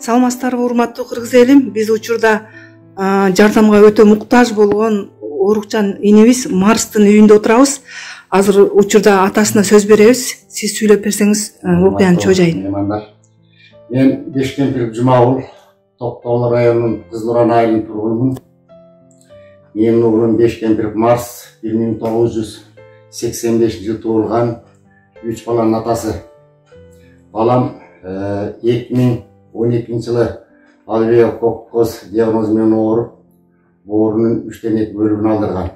Саламатсыздарбы урматтуу кыргыз элим, биз учурда жардамга өтө муктаж болгон Орукжан инибиз Марстын үйүндө отурабыз. Азыр учурда атасына сөз беребиз. Сиз сүйлөп берсеңиз окуянын чожайын. Мен Бешкемпиров Жумагул, Токтогул районунун Кызылоран айылынын тургунумун. Менин уулум Бешкемпиров Марс 1985-жылы туулган, 3 баланын атасы. Балам 2012-жылы алвеококкоз диагнозу менен ооруп, боорунун 3/2 бөлүгүн алдырган.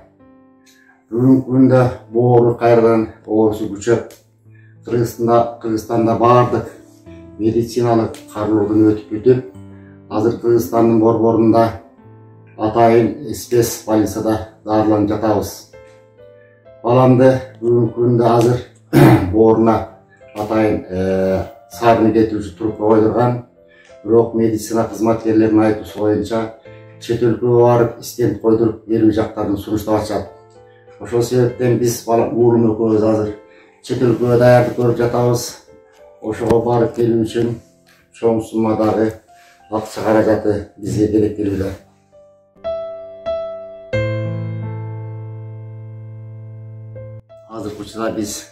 Бүгүнкү күндө боору кайрадан оорусу күчөп, Кыргызстанда бардык медициналык кароодон өтүп бүтүп, азыр Кыргызстандын борборунда атайын спец больницада дарыланып жатабыз. Баламды бүгүнкү күндө азыр бооруна атайын сарыны кетүүчү трубка койдурган. Бирок медицина кызматкерлеринин айтуусу боюнча чет өлкөгө барып стенд койдуруп берүү жактарын сунуштап атышат. Ошол себептен биз уулум экөөбүз азыр чет өлкөгө даярдык көрүп жатабыз. Ошого барып келүү үчүн чоң суммадагы акча каражаты бизге керектелүүдө. Азыркы учурда биз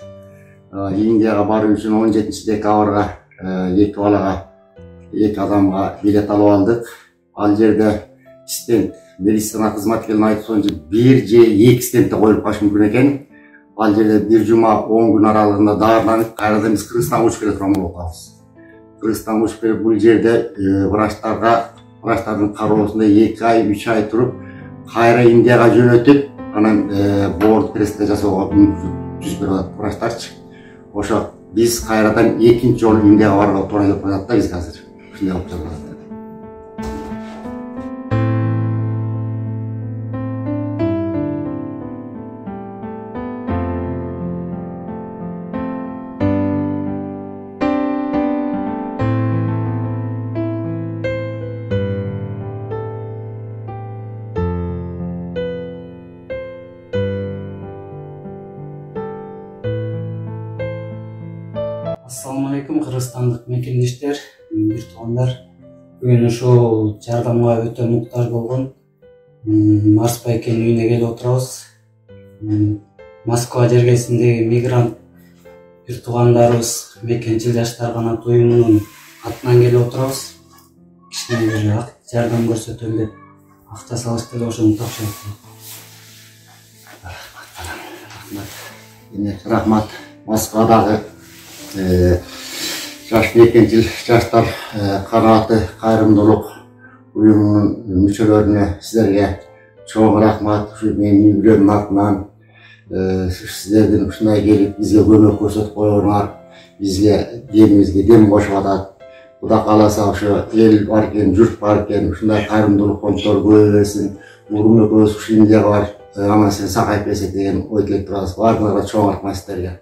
Индияга баруу үчүн 17-декабрга 2 балага 2 адамга билет алып алдык. Ал жерде стенд медицина кызматкеринин айтуусунча 1 же 2 стендте коюлуп калышы мүмкүн экен. Ал жерде 1 жума 10 күн аралыгында дарыланып, кайрадан биз Кыргызстанга учуп келе турган болуп калабыз. Кыргызстанга учуп келип, бул жерде врачтардын кароосунда 2 ай, 3 ай туруп, кайра Индияга жөнөтүп, анан боорду пресска жасоого мүмкүнчүлүк түзүп берип атат врачтарчы. Ошо биз кайрадан экинчи жолу Индияга барууга туура келип калат да, бизге азыр. Ушундай болуп жатат. Assalamu alaikum, Kırgızstandык мекендештер, бир туугандар. Бүгүн ушул жардамга өтө муктаж болгон Марс байкенин үйүнө келип отурабыз. Москва жергесиндеги мигрант бир туугандарыбыз Мекенчил жаштар канат уюмунун атынан келип отурабыз. Кичине бир жардам көрсөтөлү деп акча салышты эле, ошону тапшырып. Рахмат. Москвадагы жаш Мекенчил жаштар канаты кайрымдуулук уюмунун мүчөлөрүнө сиздерге чоң рахмат. Ушу менин үйлөрүмдүн атынан сиздердин ушундай келип бизге көмөк көрсөтүп койгоңар бизге демибизге дем кошуп атат. Кудай кааласа ошо эл бар экен, журт бар экен, ушундай кайрымдуулук фонддор көбөйө берсин. Уулум экөөбүз ушу Индияга барып аман эсен сакайып келсек деген ой тилек турабыз. Баарыңарга чоң рахмат сиздерге.